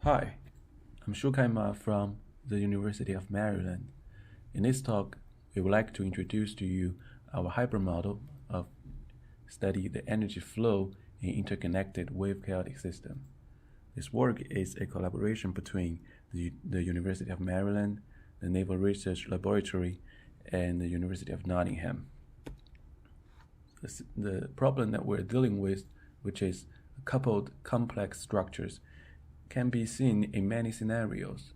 Hi, I'm Shukai Ma from the University of Maryland. In this talk, we would like to introduce to you our hypermodel of study the energy flow in interconnected wave chaotic system. This work is a collaboration between the University of Maryland, the Naval Research Laboratory, and the University of Nottingham. The problem that we're dealing with, which is coupled complex structures, can be seen in many scenarios,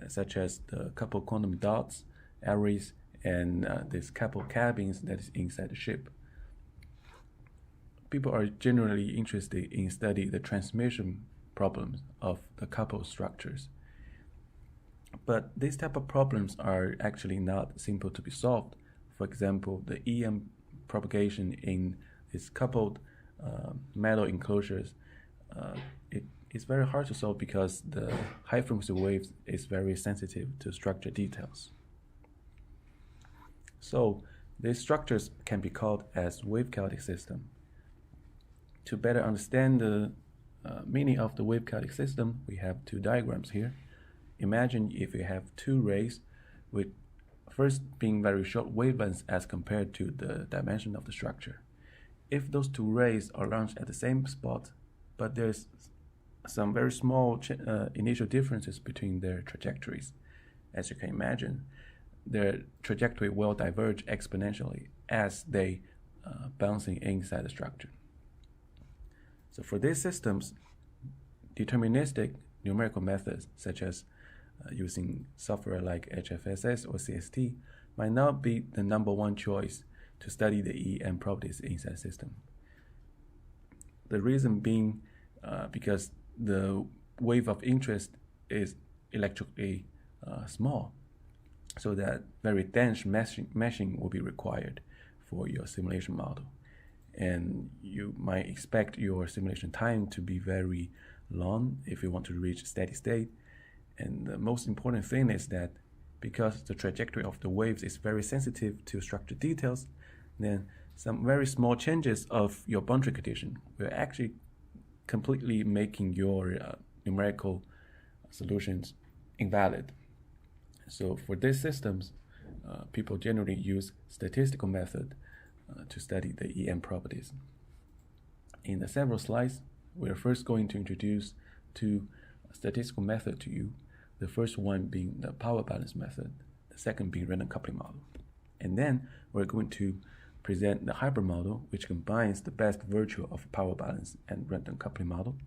such as the coupled quantum dots, arrays, and these coupled cabins that is inside the ship. People are generally interested in studying the transmission problems of the coupled structures. But these type of problems are actually not simple to be solved. For example, the EM propagation in these coupled metal enclosures, it's very hard to solve because the high frequency waves is very sensitive to structure details. So these structures can be called as wave chaotic system. To better understand the meaning of the wave chaotic system, we have two diagrams here. Imagine if you have two rays with first being very short wavelengths as compared to the dimension of the structure. If those two rays are launched at the same spot, but there's some very small initial differences between their trajectories. As you can imagine, their trajectory will diverge exponentially as they bouncing inside the structure. So for these systems, deterministic numerical methods such as using software like HFSS or CST might not be the number one choice to study the EM properties inside the system. The reason being because the wave of interest is electrically small, so that very dense meshing will be required for your simulation model. And you might expect your simulation time to be very long if you want to reach steady state. And the most important thing is that because the trajectory of the waves is very sensitive to structure details, then some very small changes of your boundary condition will actually completely making your numerical solutions invalid. So for these systems, people generally use statistical method to study the EM properties. In the several slides, we're first going to introduce two statistical methods to you. The first one being the power balance method, the second being random coupling model. And then we're going to present the hypermodel, which combines the best virtue of power balance and random coupling model.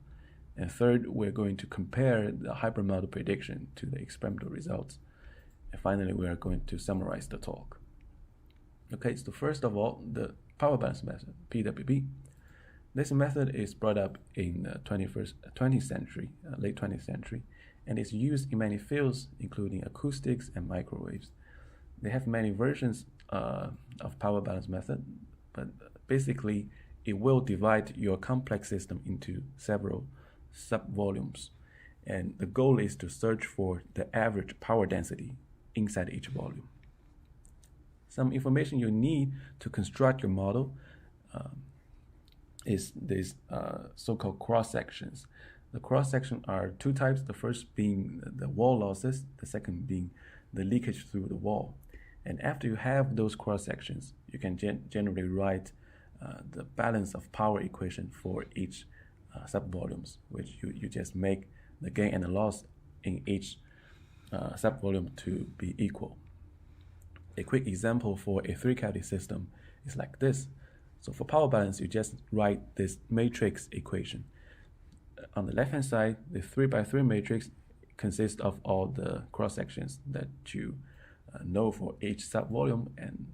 And third, we're going to compare the hypermodel prediction to the experimental results. And finally, we are going to summarize the talk. Okay, so first of all, the power balance method, PWB. This method is brought up in the 20th century, late 20th century, and is used in many fields, including acoustics and microwaves. They have many versions of power balance method, but basically it will divide your complex system into several sub-volumes, and the goal is to search for the average power density inside each volume. Some information you need to construct your model is these so-called cross-sections. The cross-section are two types, the first being the wall losses, the second being the leakage through the wall. And after you have those cross-sections, you can generally write the balance of power equation for each sub-volumes, which you just make the gain and the loss in each sub-volume to be equal. A quick example for a three-cavity system is like this. So for power balance, you just write this matrix equation. On the left-hand side, the 3x3 matrix consists of all the cross-sections that you know for each sub-volume, and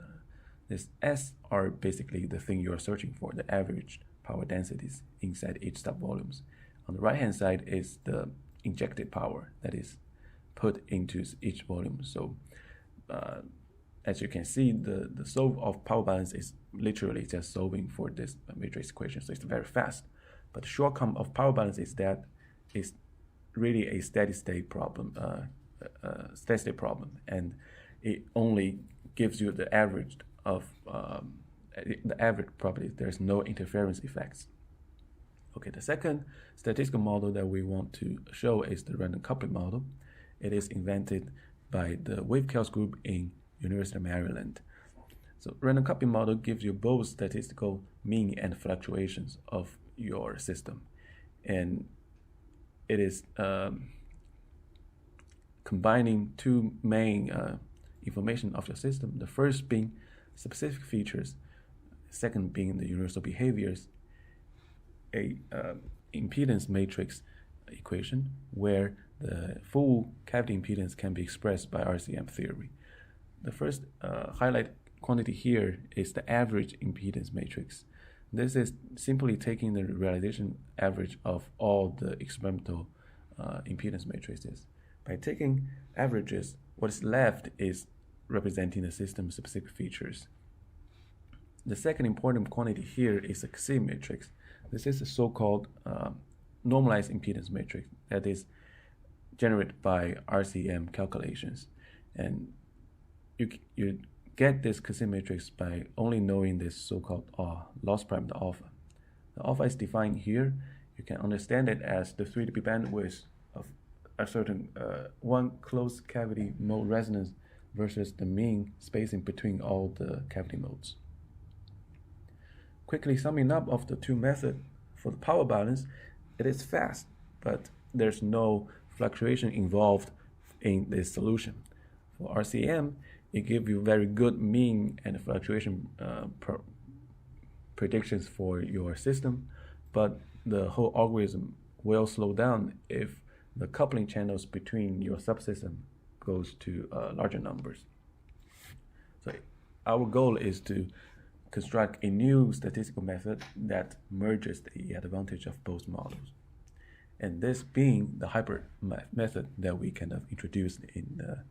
this S are basically the thing you are searching for, the average power densities inside each sub-volumes. On the right-hand side is the injected power that is put into each volume. So as you can see, the solve of power balance is literally just solving for this matrix equation, so it's very fast. But the shortcoming of power balance is that it's really a steady state problem, and it only gives you the average of the average properties. There's no interference effects. Okay, the second statistical model that we want to show is the random coupling model. It is invented by the Wave-Calc group in University of Maryland. So random coupling model gives you both statistical mean and fluctuations of your system. And it is combining two main information of your system. The first being specific features, second being the universal behaviors, a impedance matrix equation where the full cavity impedance can be expressed by RCM theory. The first highlight quantity here is the average impedance matrix. This is simply taking the realization average of all the experimental impedance matrices. By taking averages, what is left is representing the system's specific features. The second important quantity here is a C matrix. This is a so-called normalized impedance matrix that is generated by RCM calculations. And you get this Cassim matrix by only knowing this so-called loss parameter alpha. The alpha is defined here. You can understand it as the 3 dB bandwidth of a certain one closed cavity mode resonance versus the mean spacing between all the cavity modes. Quickly summing up of the two methods, for the power balance, it is fast, but there's no fluctuation involved in this solution. For RCM, it gives you very good mean and fluctuation predictions for your system, but the whole algorithm will slow down if the coupling channels between your subsystem goes to larger numbers. So our goal is to construct a new statistical method that merges the advantage of both models. And this being the hybrid method that we kind of introduced in the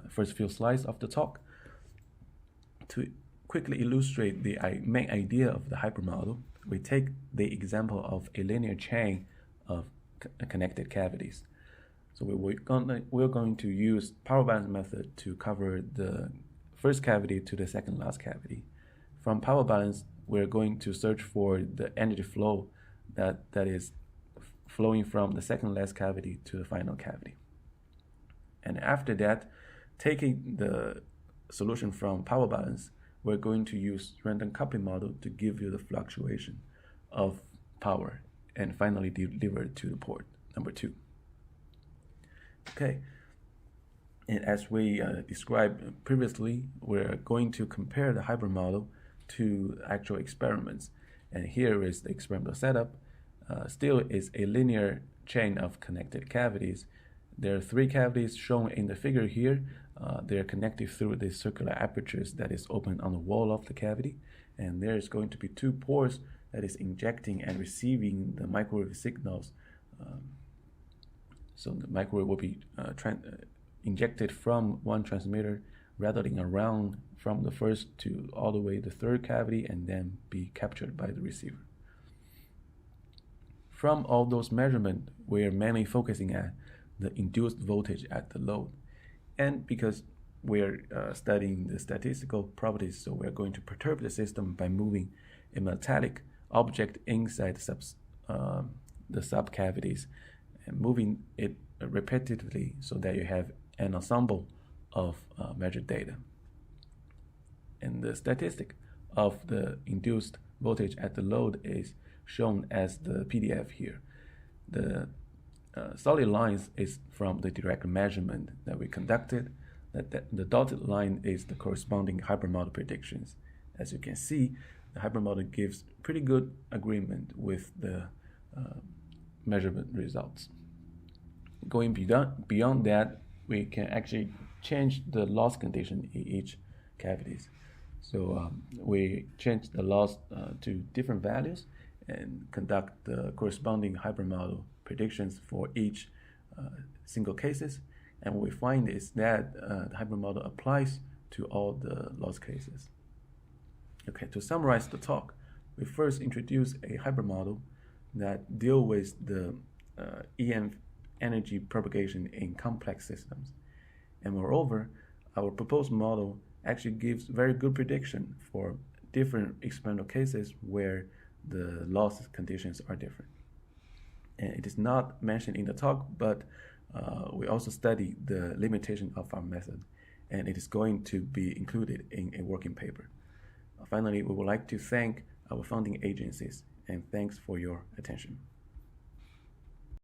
first few slides of the talk. To quickly illustrate the main idea of the hybrid model, we take the example of a linear chain of connected cavities. So we're going to use power balance method to cover the first cavity to the second last cavity. From power balance, we're going to search for the energy flow that is flowing from the second last cavity to the final cavity. And after that, taking the solution from power balance, we're going to use random coupling model to give you the fluctuation of power and finally deliver it to the port number 2. Okay, and as we described previously, we're going to compare the hybrid model to actual experiments. And here is the experimental setup. Still is a linear chain of connected cavities. There are 3 cavities shown in the figure here. They are connected through the circular apertures that is open on the wall of the cavity. And there is going to be 2 ports that is injecting and receiving the microwave signals. So the microwave will be injected from one transmitter, rattling around from the first to all the way the 3rd cavity, and then be captured by the receiver. From all those measurements, we are mainly focusing at the induced voltage at the load. And because we're studying the statistical properties, so we're going to perturb the system by moving a metallic object inside the subcavities and moving it repetitively so that you have an ensemble of measured data. And the statistic of the induced voltage at the load is shown as the PDF here. The solid lines is from the direct measurement that we conducted. The dotted line is the corresponding hybrid model predictions. As you can see, the hybrid model gives pretty good agreement with the measurement results. Going beyond that, we can actually change the loss condition in each cavities. So we change the loss to different values and conduct the corresponding hybrid model predictions for each single cases. And what we find is that the hybrid model applies to all the loss cases. Okay, to summarize the talk, we first introduce a hybrid model that deal with the EM energy propagation in complex systems. And moreover, our proposed model actually gives very good prediction for different experimental cases where the loss conditions are different. And it is not mentioned in the talk, but we also study the limitation of our method, and it is going to be included in a working paper. Finally, we would like to thank our funding agencies, and thanks for your attention.